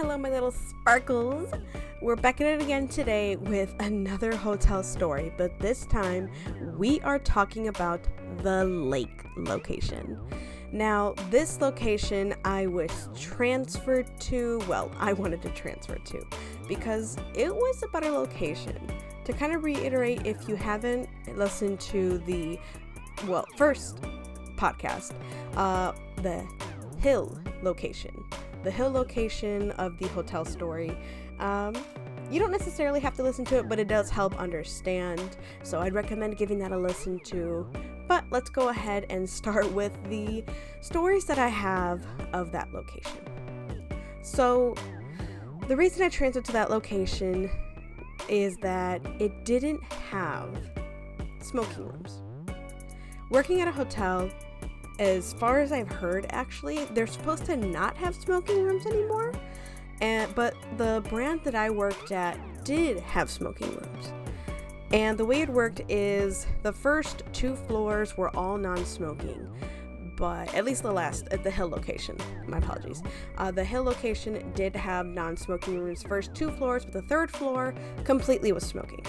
Hello, my little sparkles. We're back at it again today with another hotel story, but this time we are talking about the lake location. Now, this location I was transferred to, I wanted to transfer to because it was a better location. To kind of reiterate, if you haven't listened to the, first podcast, the Hill location. The Hill location of the hotel story. You don't necessarily have to listen to it, but it does help understand. So I'd recommend giving that a listen to. But let's go ahead and start with the stories that I have of that location. So the reason I transferred to that location is that it didn't have smoking rooms. Working at a hotel, as far as I've heard, actually, they're supposed to not have smoking rooms anymore. But the brand that I worked at did have smoking rooms. And the way it worked is the first 2 floors were all non-smoking. But at least at the Hill location, my apologies. The Hill location did have non-smoking rooms first 2 floors, but the 3rd floor completely was smoking.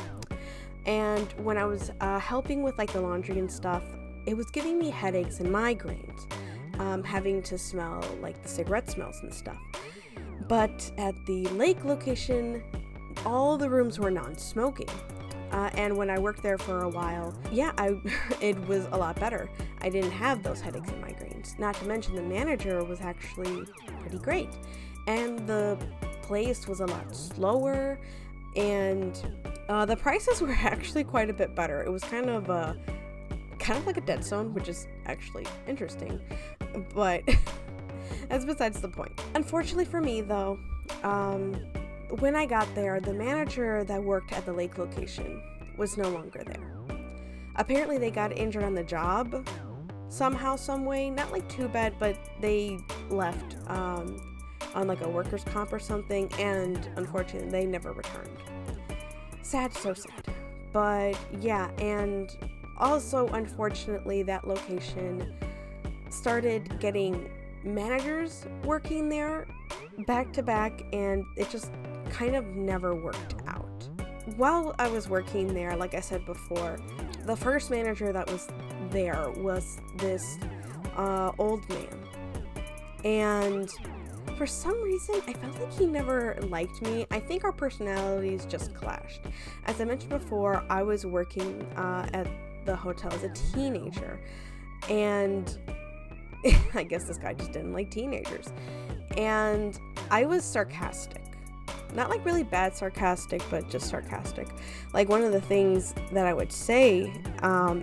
And when I was helping with the laundry and stuff, it was giving me headaches and migraines, having to smell the cigarette smells and stuff. But at the lake location, all the rooms were non-smoking. And when I worked there for a while, it was a lot better. I didn't have those headaches and migraines. Not to mention the manager was actually pretty great. And the place was a lot slower, and the prices were actually quite a bit better. It was kind of like a dead zone, which is actually interesting, but that's besides the point. Unfortunately for me, though, when I got there, the manager that worked at the lake location was no longer there. Apparently they got injured on the job somehow, some way, not too bad, but they left on a workers' comp or something, and unfortunately they never returned. Sad, so sad. But yeah, and also, unfortunately, that location started getting managers working there back to back, and it just kind of never worked out. While I was working there, like I said before, the first manager that was there was this old man. And for some reason, I felt like he never liked me. I think our personalities just clashed. As I mentioned before, I was working at the hotel as a teenager, and I guess this guy just didn't like teenagers, and I was sarcastic, not really bad sarcastic, but just sarcastic. One of the things that I would say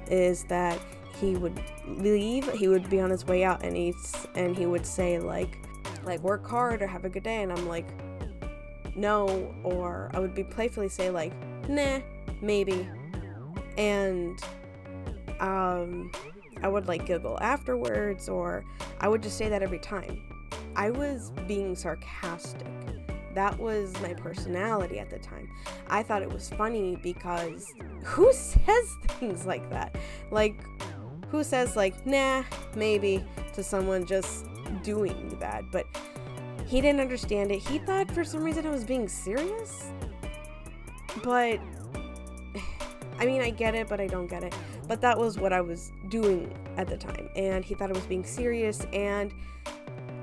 is that he would leave, he would be on his way out, and he would say work hard or have a good day, and I'm like, no, or I would be playfully say nah, maybe, and I would giggle afterwards, or I would just say that every time. I was being sarcastic. That was my personality at the time. I thought it was funny because who says things like that? Who says nah, maybe to someone just doing that? But he didn't understand it. He thought for some reason I was being serious. But I get it, but I don't get it. But that was what I was doing at the time. And he thought I was being serious. And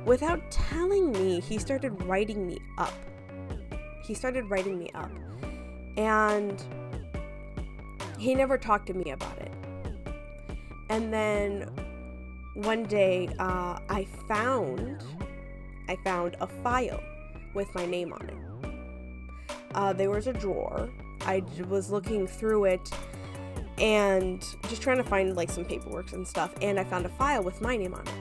without telling me, he started writing me up. And he never talked to me about it. And then one day, I found a file with my name on it. There was a drawer. I was looking through it and just trying to find some paperwork and stuff, and I found a file with my name on it.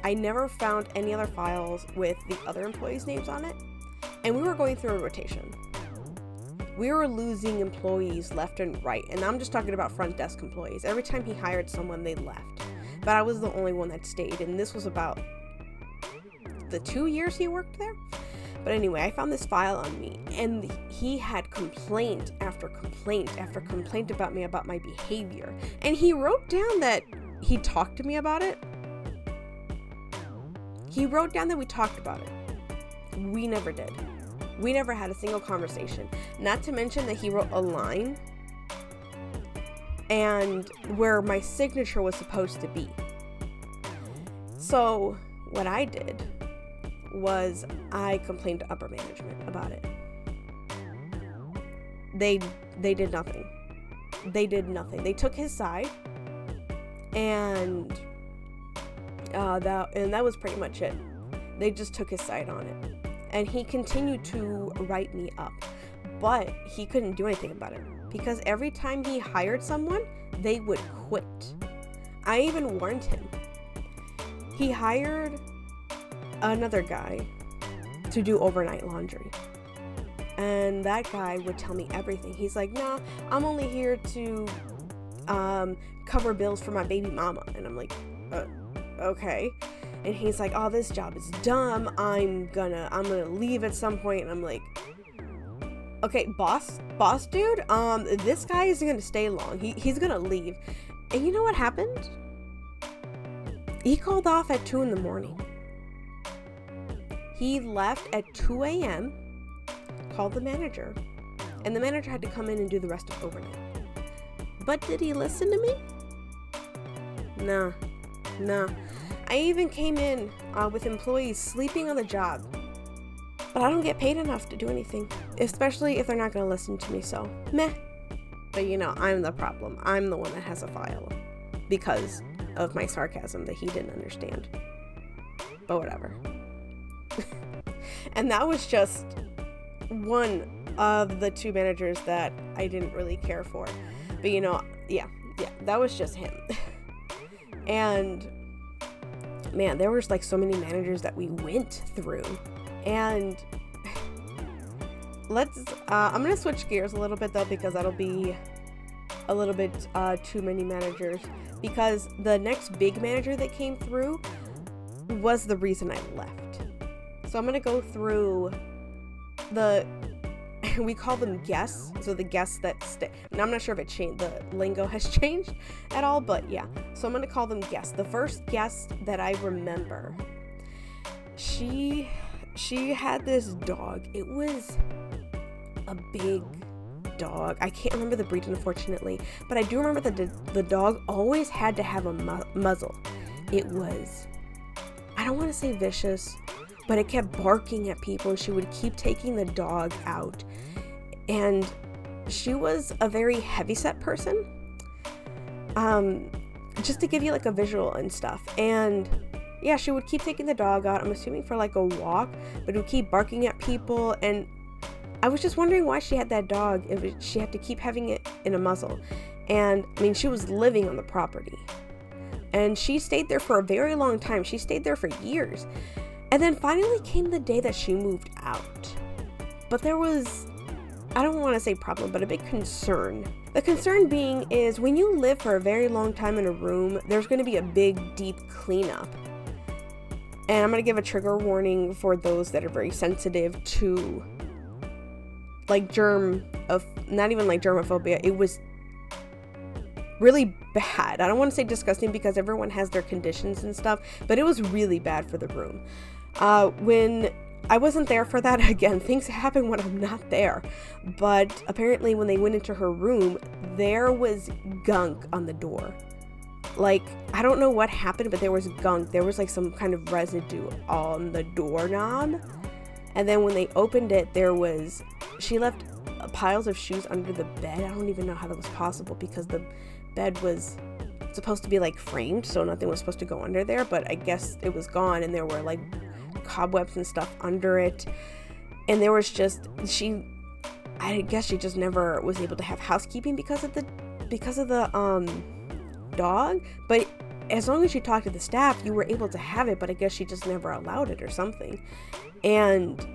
I never found any other files with the other employees' names on it, and we were going through a rotation. We were losing employees left and right, and I'm just talking about front desk employees. Every time he hired someone, they left, but I was the only one that stayed, and this was about the 2 years he worked there. But anyway, I found this file on me, and he had complaint after complaint after complaint about me, about my behavior. And he wrote down that he talked to me about it. He wrote down that we talked about it. We never did. We never had a single conversation. Not to mention that he wrote a line and where my signature was supposed to be. So what I did was I complained to upper management about it. They did nothing. They did nothing. They took his side, and that was pretty much it. They just took his side on it, and he continued to write me up, but he couldn't do anything about it because every time he hired someone, they would quit. I even warned him. He hired another guy to do overnight laundry. And that guy would tell me everything. He's like, nah, I'm only here to cover bills for my baby mama. And I'm like, okay. And he's like, oh, this job is dumb. I'm gonna leave at some point. And I'm like, okay, boss dude, this guy isn't gonna stay long. He's gonna leave. And you know what happened? He called off at 2 a.m. He left at 2 a.m., called the manager, and the manager had to come in and do the rest of overnight. But did he listen to me? Nah. I even came in with employees sleeping on the job, but I don't get paid enough to do anything, especially if they're not going to listen to me, so meh. But I'm the problem. I'm the one that has a file because of my sarcasm that he didn't understand. But whatever. And that was just one of the 2 managers that I didn't really care for. But yeah, that was just him. And man, there was like so many managers that we went through. And I'm gonna switch gears a little bit though, because that'll be a little bit too many managers, because the next big manager that came through was the reason I left. So I'm gonna go through we call them guests. So the guests that stay. And I'm not sure if it changed, the lingo has changed at all, but yeah. So I'm gonna call them guests. The first guest that I remember, she had this dog. It was a big dog. I can't remember the breed, unfortunately, but I do remember that the dog always had to have a muzzle. It was, I don't want to say vicious, but it kept barking at people, and she would keep taking the dog out. And she was a very heavyset person. Just to give you like a visual and stuff. And yeah, she would keep taking the dog out, I'm assuming for like a walk, but it would keep barking at people. And I was just wondering why she had that dog if she had to keep having it in a muzzle. And I mean, she was living on the property, and she stayed there for a very long time. She stayed there for years. And then finally came the day that she moved out. But there was, I don't want to say problem, but a big concern. The concern being is when you live for a very long time in a room, there's going to be a big, deep cleanup. And I'm going to give a trigger warning for those that are very sensitive to like not even like germophobia. It was really bad. I don't want to say disgusting because everyone has their conditions and stuff, but it was really bad for the room. When I wasn't there for that, again, things happen when I'm not there, but apparently when they went into her room, there was gunk on the door. Like, I don't know what happened, but there was gunk. There was like some kind of residue on the doorknob. And then when they opened it, she left piles of shoes under the bed. I don't even know how that was possible because the bed was supposed to be like framed, so nothing was supposed to go under there, but I guess it was gone, and there were like cobwebs and stuff under it. And there was just, I guess she just never was able to have housekeeping because of the dog. But as long as you talked to the staff, you were able to have it, but I guess she just never allowed it or something. And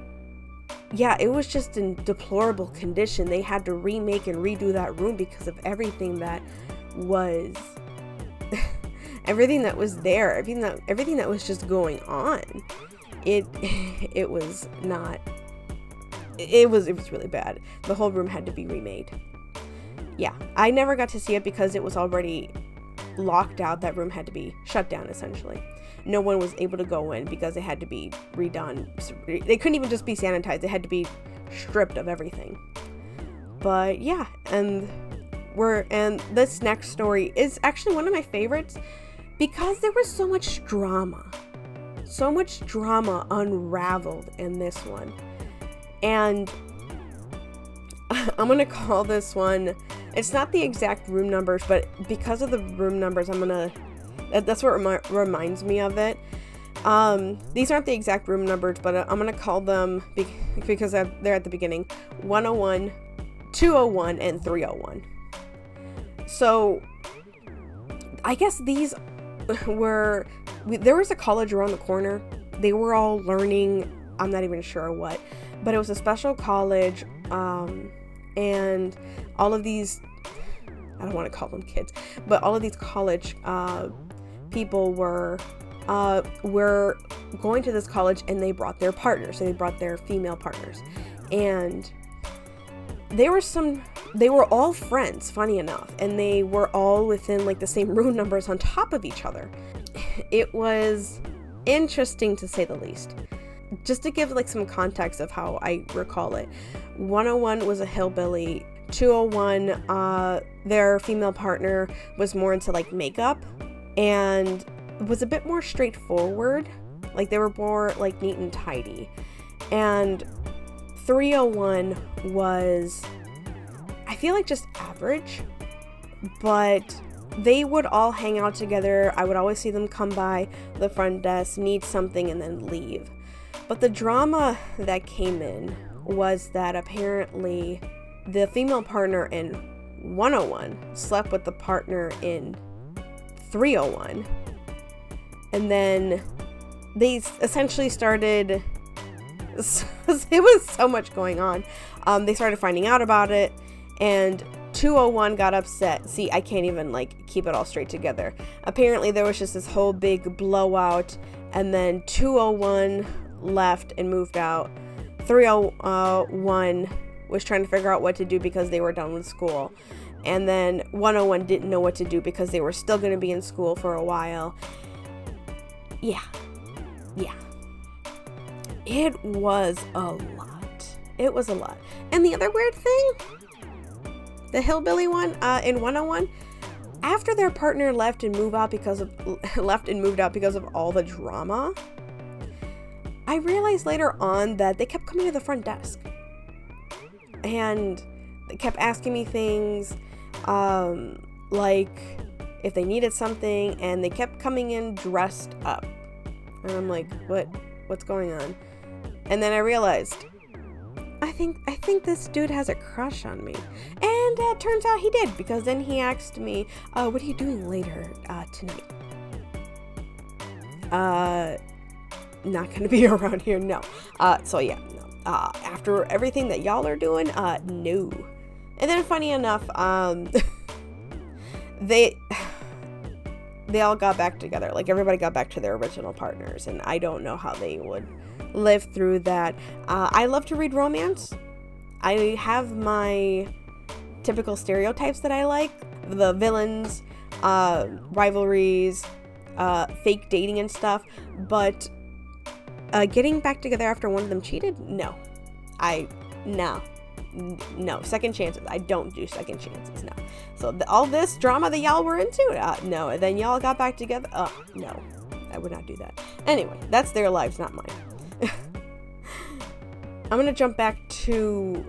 yeah, it was just in deplorable condition. They had to remake and redo that room because of everything that was everything that was there, everything that was just going on. It was really bad. The whole room had to be remade. Yeah, I never got to see it because it was already locked out. That room had to be shut down, essentially. No one was able to go in because it had to be redone. They couldn't even just be sanitized. They had to be stripped of everything. But yeah, and this next story is actually one of my favorites because there was so much drama unraveled in this one. And I'm gonna call this one, it's not the exact room numbers, but because of the room numbers, that's what reminds me of it. These aren't the exact room numbers, but I'm gonna call them, because they're at the beginning, 101, 201, and 301. So I guess these there was a college around the corner. They were all learning, I'm not even sure what, but it was a special college, and all of these, I don't want to call them kids, but all of these college people were going to this college, and they brought their partners. So they brought their female partners, and they were all friends, funny enough, and they were all within like the same room numbers on top of each other. It was interesting, to say the least. Just to give like some context of how I recall it, 101 was a hillbilly. 201, their female partner was more into like makeup and was a bit more straightforward. Like they were more like neat and tidy. And 301 was, I feel like, just average, but they would all hang out together. I would always see them come by the front desk, need something, and then leave. But the drama that came in was that apparently the female partner in 101 slept with the partner in 301. And then they essentially started, it was so much going on. They started finding out about it, and 201 got upset. See, I can't even like keep it all straight together. Apparently there was just this whole big blowout, and then 201 left and moved out. 301 was trying to figure out what to do because they were done with school. And then 101 didn't know what to do because they were still going to be in school for a while. Yeah. It was a lot. And the other weird thing, the hillbilly one in 101, after their partner left and moved out because of all the drama, I realized later on that they kept coming to the front desk and they kept asking me things, like if they needed something, and they kept coming in dressed up, and I'm like, what's going on? And then I realized, I think this dude has a crush on me. And turns out he did, because then he asked me, what are you doing later tonight? Not gonna be around here, no. So yeah, no. After everything that y'all are doing, no. And then funny enough, they all got back together. Like everybody got back to their original partners, and I don't know how they would live through that. I love to read romance. I have my typical stereotypes that I like: the villains, rivalries, fake dating and stuff. But getting back together after one of them cheated, no. No, second chances. I don't do second chances, no. So all this drama that y'all were into, no. And then y'all got back together, no. I would not do that. Anyway, that's their lives, not mine. I'm gonna jump back to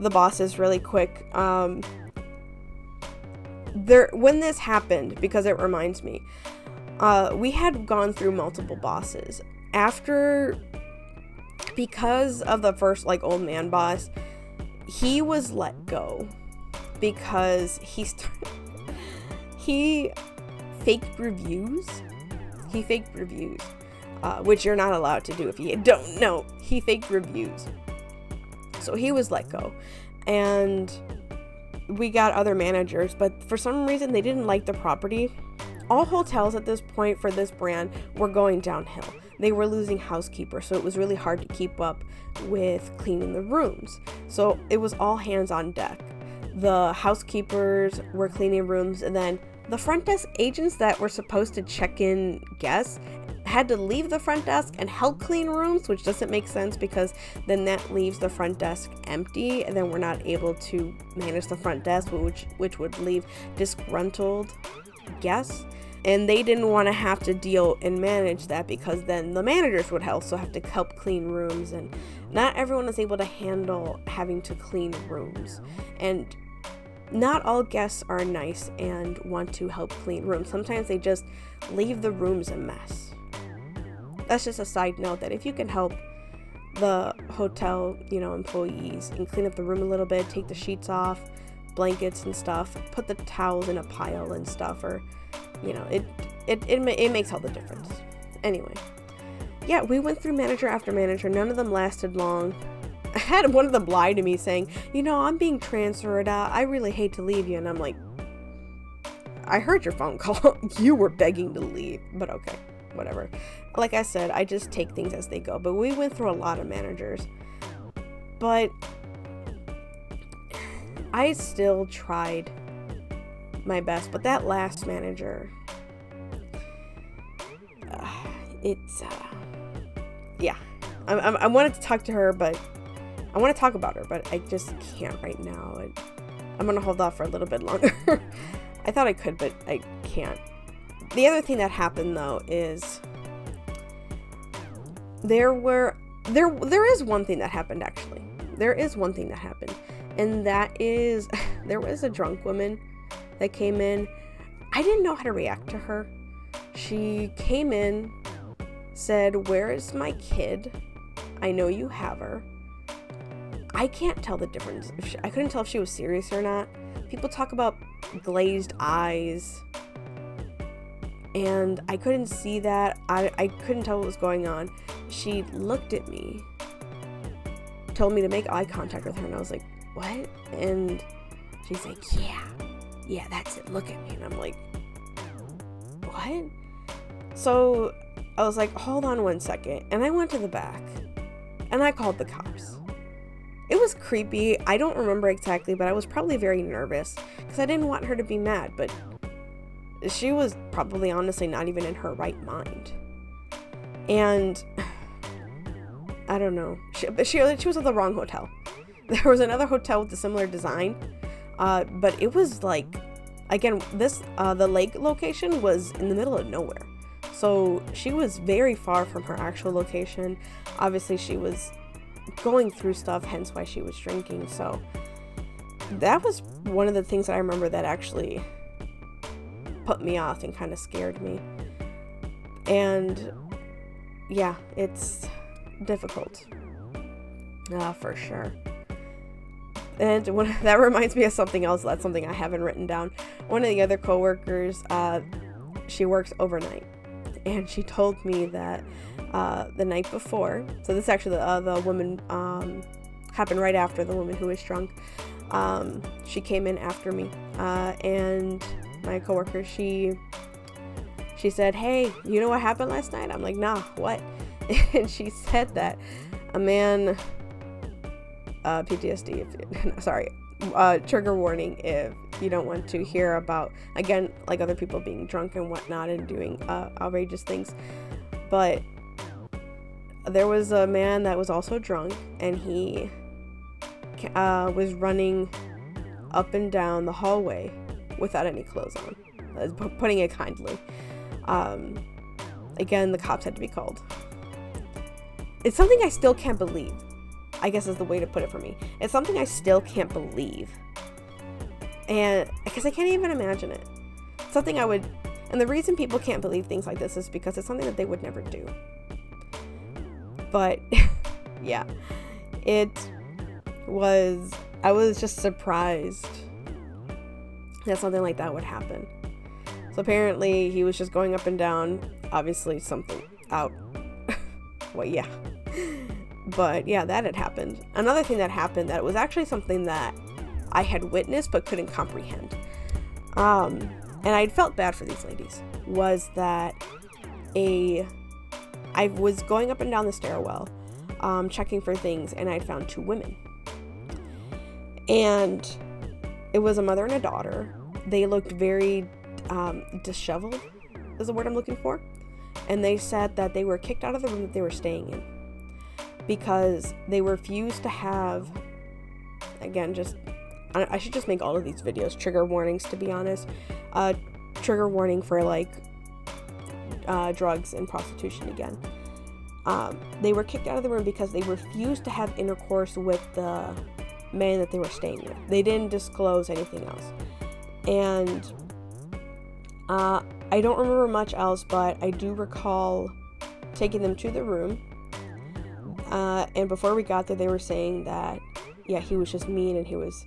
the bosses really quick. When this happened, because it reminds me, we had gone through multiple bosses. Because of the first old man boss, he was let go because he faked reviews. Which you're not allowed to do if you don't know. He faked reviews. So he was let go. And we got other managers, but for some reason they didn't like the property. All hotels at this point for this brand were going downhill. They were losing housekeepers, so it was really hard to keep up with cleaning the rooms. So it was all hands on deck. The housekeepers were cleaning rooms, and then the front desk agents that were supposed to check in guests had to leave the front desk and help clean rooms, which doesn't make sense because then that leaves the front desk empty, and then we're not able to manage the front desk, which would leave disgruntled guests. And they didn't want to have to deal and manage that, because then the managers would also have to help clean rooms, and not everyone is able to handle having to clean rooms. And not all guests are nice and want to help clean rooms. Sometimes they just leave the rooms a mess. That's just a side note, that if you can help the hotel, employees, and clean up the room a little bit, take the sheets off, blankets and stuff, put the towels in a pile and stuff, or it makes all the difference. Anyway, yeah, we went through manager after manager. None of them lasted long. I had one of them lie to me saying, I'm being transferred out. I really hate to leave you. And I'm like, I heard your phone call. You were begging to leave, but okay, whatever. Like I said, I just take things as they go. But we went through a lot of managers. But I still tried my best. But that last manager, I wanted to talk to her, but I want to talk about her, but I just can't right now. I'm going to hold off for a little bit longer. I thought I could, but I can't. The other thing that happened, though, is there is one thing that happened, actually. There is one thing that happened, and that is there was a drunk woman that came in. I didn't know how to react to her. She came in, said, "Where is my kid? I know you have her." I can't tell the difference. I couldn't tell if she was serious or not. People talk about glazed eyes, and I couldn't see that. I couldn't tell what was going on. She looked at me, told me to make eye contact with her, and I was like, "What?" And she's like, yeah, that's it, look at me. And I'm like, what? So I was like, hold on one second. And I went to the back and I called the cops. It was creepy. I don't remember exactly, but I was probably very nervous because I didn't want her to be mad, but she was probably honestly not even in her right mind. And I don't know. She was at the wrong hotel. There was another hotel with a similar design, but it was like, again, the lake location was in the middle of nowhere. So she was very far from her actual location. Obviously, she was going through stuff, hence why she was drinking. So that was one of the things that I remember that actually put me off and kind of scared me. And yeah, it's difficult, for sure. And that reminds me of something else. That's something I haven't written down. One of the other coworkers, she works overnight, and she told me that the night before, so this actually the woman happened right after the woman who was drunk. She came in after me, and my coworker, she said, "Hey, you know what happened last night?" I'm like, "Nah, what?" And she said that a man, PTSD, trigger warning if you don't want to hear about, again, like other people being drunk and whatnot and doing outrageous things. But there was a man that was also drunk, and he was running up and down the hallway without any clothes on, putting it kindly. Again, the cops had to be called. It's something I still can't believe, I guess is the way to put it for me. It's something I still can't believe. And because I can't even imagine it. Something I would, and the reason people can't believe things like this is because it's something that they would never do. But yeah, I was just surprised that something like that would happen. So apparently he was just going up and down, obviously something out. Well, yeah. But yeah, that had happened. Another thing that happened that was actually something that I had witnessed but couldn't comprehend, and I'd felt bad for these ladies, was that I was going up and down the stairwell, checking for things, and I'd found two women. And it was a mother and a daughter. They looked very disheveled is the word I'm looking for. And they said that they were kicked out of the room that they were staying in because they refused to have, again, I should just make all of these videos trigger warnings, to be honest. Trigger warning for like drugs and prostitution again. They were kicked out of the room because they refused to have intercourse with the man that they were staying with. They didn't disclose anything else. And I don't remember much else, but I do recall taking them to the room. And before we got there, they were saying that, yeah, he was just mean and he was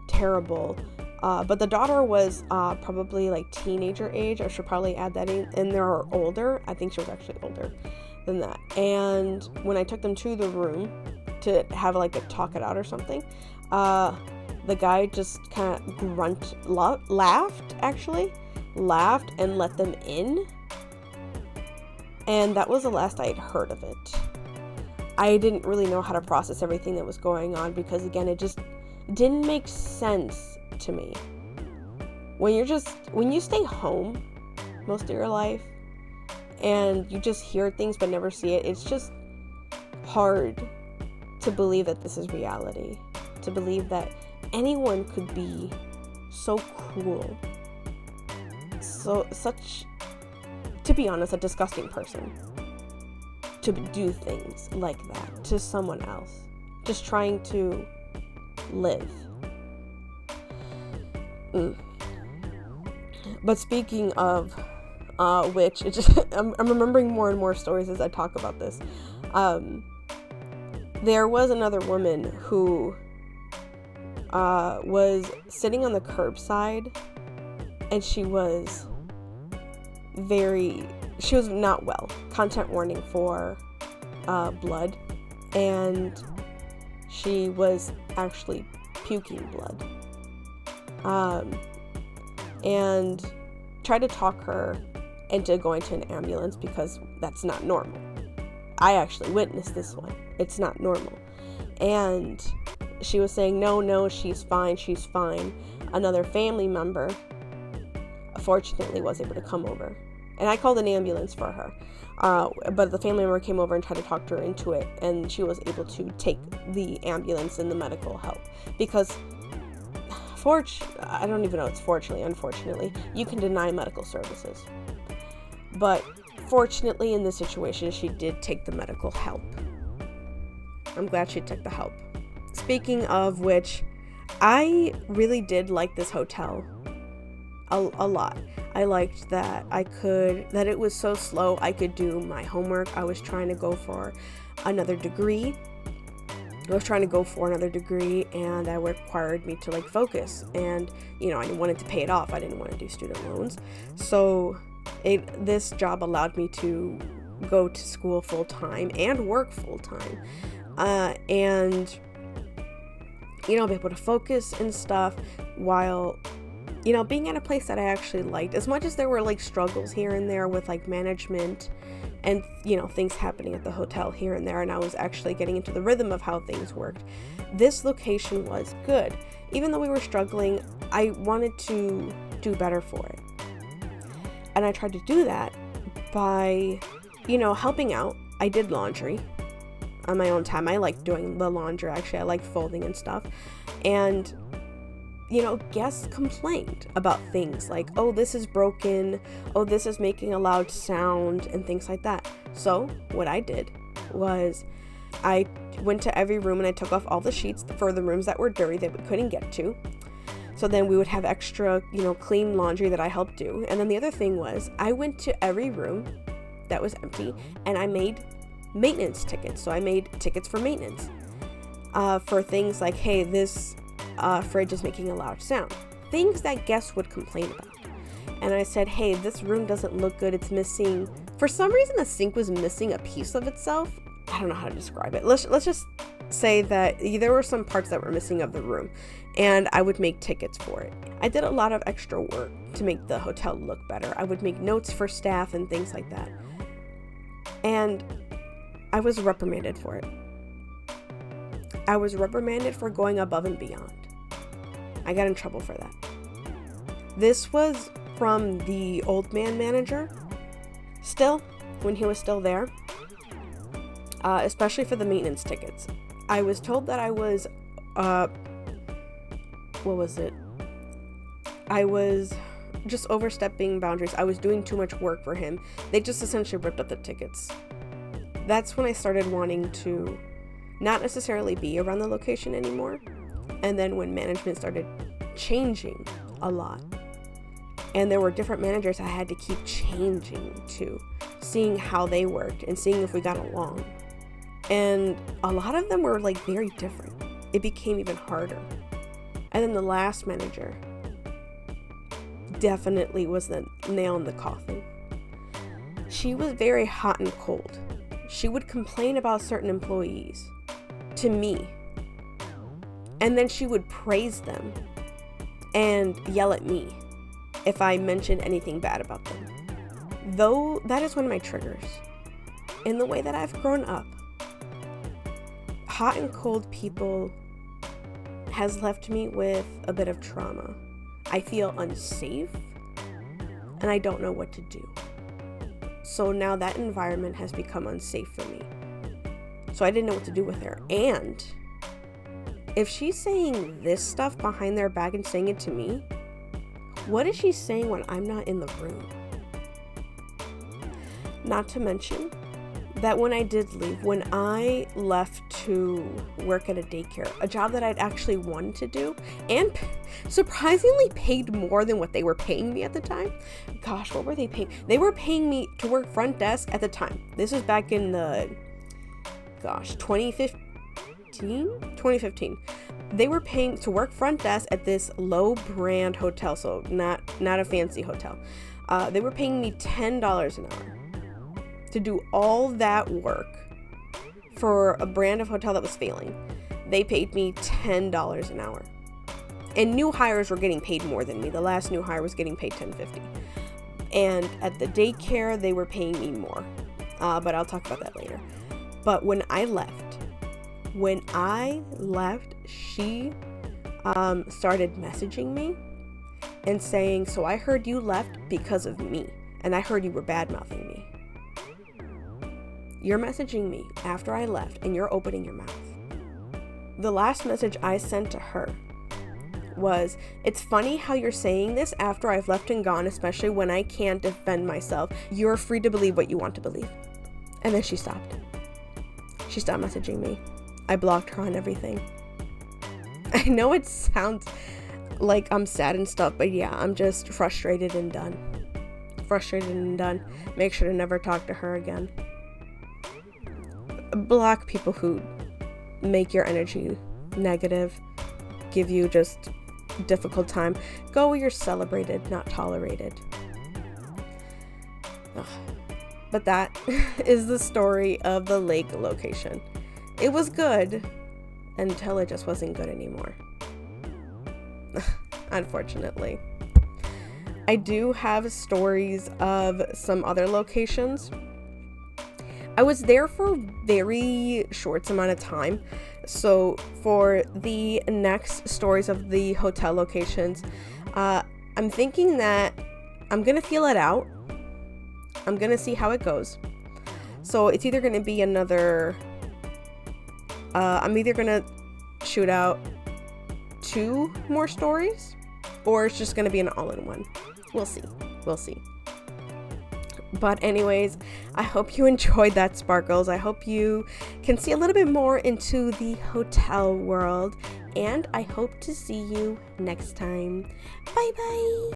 terrible. But the daughter was probably like teenager age. I should probably add that in. And they're older. I think she was actually older than that. And when I took them to the room to have like a talk it out or something, the guy just kind of laughed and let them in. And that was the last I had heard of it. I didn't really know how to process everything that was going on because, again, it just didn't make sense to me. When you stay home most of your life and you just hear things but never see it, it's just hard to believe that this is reality, to believe that anyone could be so cruel, to be honest, a disgusting person, to do things like that to someone else, just trying to live. But speaking of which, I'm remembering more and more stories as I talk about this. There was another woman who was sitting on the curbside, and she was not well. Content warning for blood, and she was actually puking blood. And tried to talk her into going to an ambulance because that's not normal. I actually witnessed this one. It's not normal. And she was saying, no, she's fine. Another family member, fortunately, was able to come over. And I called an ambulance for her. But the family member came over and tried to talk her into it. And she was able to take the ambulance and the medical help. Because, I don't even know if it's unfortunately, you can deny medical services. But fortunately, in this situation, she did take the medical help. I'm glad she took the help. Speaking of which, I really did like this hotel a lot. I liked that that it was so slow. I could do my homework. I was trying to go for another degree. And that required me to focus. And, I wanted to pay it off. I didn't want to do student loans. So this job allowed me to go to school full time and work full time. And be able to focus and stuff while, being at a place that I actually liked. As much as there were struggles here and there with management and, things happening at the hotel here and there, and I was actually getting into the rhythm of how things worked, this location was good. Even though we were struggling, I wanted to do better for it. And I tried to do that by, helping out. I did laundry on my own time. I liked doing the laundry, actually. I liked folding and stuff. And, guests complained about things like, oh, this is broken. Oh, this is making a loud sound and things like that. So what I did was I went to every room and I took off all the sheets for the rooms that were dirty that we couldn't get to. So then we would have extra, clean laundry that I helped do. And then the other thing was I went to every room that was empty and I made maintenance tickets. So I made tickets for maintenance for things like, hey, this fridge is making a loud sound. Things that guests would complain about. And I said, hey, this room doesn't look good. It's missing. For some reason, the sink was missing a piece of itself. I don't know how to describe it. Let's just say that there were some parts that were missing of the room, and I would make tickets for it. I did a lot of extra work to make the hotel look better. I would make notes for staff and things like that. And I was reprimanded for it. I was reprimanded for going above and beyond. I got in trouble for that. This was from the old man manager still, when he was still there, especially for the maintenance tickets. I was told that I was, I was just overstepping boundaries. I was doing too much work for him. They just essentially ripped up the tickets. That's when I started wanting to not necessarily be around the location anymore. And then when management started changing a lot, and there were different managers I had to keep changing to, seeing how they worked and seeing if we got along. And a lot of them were like very different. It became even harder. And then the last manager definitely was the nail in the coffin. She was very hot and cold. She would complain about certain employees to me, and then she would praise them and yell at me if I mentioned anything bad about them. Though that is one of my triggers. In the way that I've grown up, hot and cold people has left me with a bit of trauma. I feel unsafe and I don't know what to do. So now that environment has become unsafe for me. So I didn't know what to do with her. And if she's saying this stuff behind their back and saying it to me, what is she saying when I'm not in the room? Not to mention that when I did leave, when I left to work at a daycare, a job that I'd actually wanted to do and surprisingly paid more than what they were paying me at the time. Gosh, what were they paying? They were paying me to work front desk at the time. This was back in the, 2015. They were paying to work front desk at this low brand hotel, so not a fancy hotel. They were paying me $10 an hour to do all that work for a brand of hotel that was failing. They paid me $10 an hour. And new hires were getting paid more than me. The last new hire was getting paid $10.50. And at the daycare, they were paying me more. But I'll talk about that later. But when I left, she started messaging me and saying, so I heard you left because of me. And I heard you were bad-mouthing me. You're messaging me after I left and you're opening your mouth. The last message I sent to her was, it's funny how you're saying this after I've left and gone, especially when I can't defend myself. You're free to believe what you want to believe. And then she stopped. She stopped messaging me. I blocked her on everything. I know it sounds like I'm sad and stuff, but yeah, I'm just frustrated and done. Make sure to never talk to her again. Block people who make your energy negative, give you just difficult time. Go where you're celebrated, not tolerated. Ugh. But that is the story of the lake location. It was good until it just wasn't good anymore. Unfortunately. I do have stories of some other locations. I was there for a very short amount of time. So for the next stories of the hotel locations, I'm thinking that I'm going to feel it out. I'm going to see how it goes. So it's either going to be another, I'm either going to shoot out 2 more stories, or it's just going to be an all-in-one. We'll see. But anyways, I hope you enjoyed that, Sparkles. I hope you can see a little bit more into the hotel world, and I hope to see you next time. Bye bye.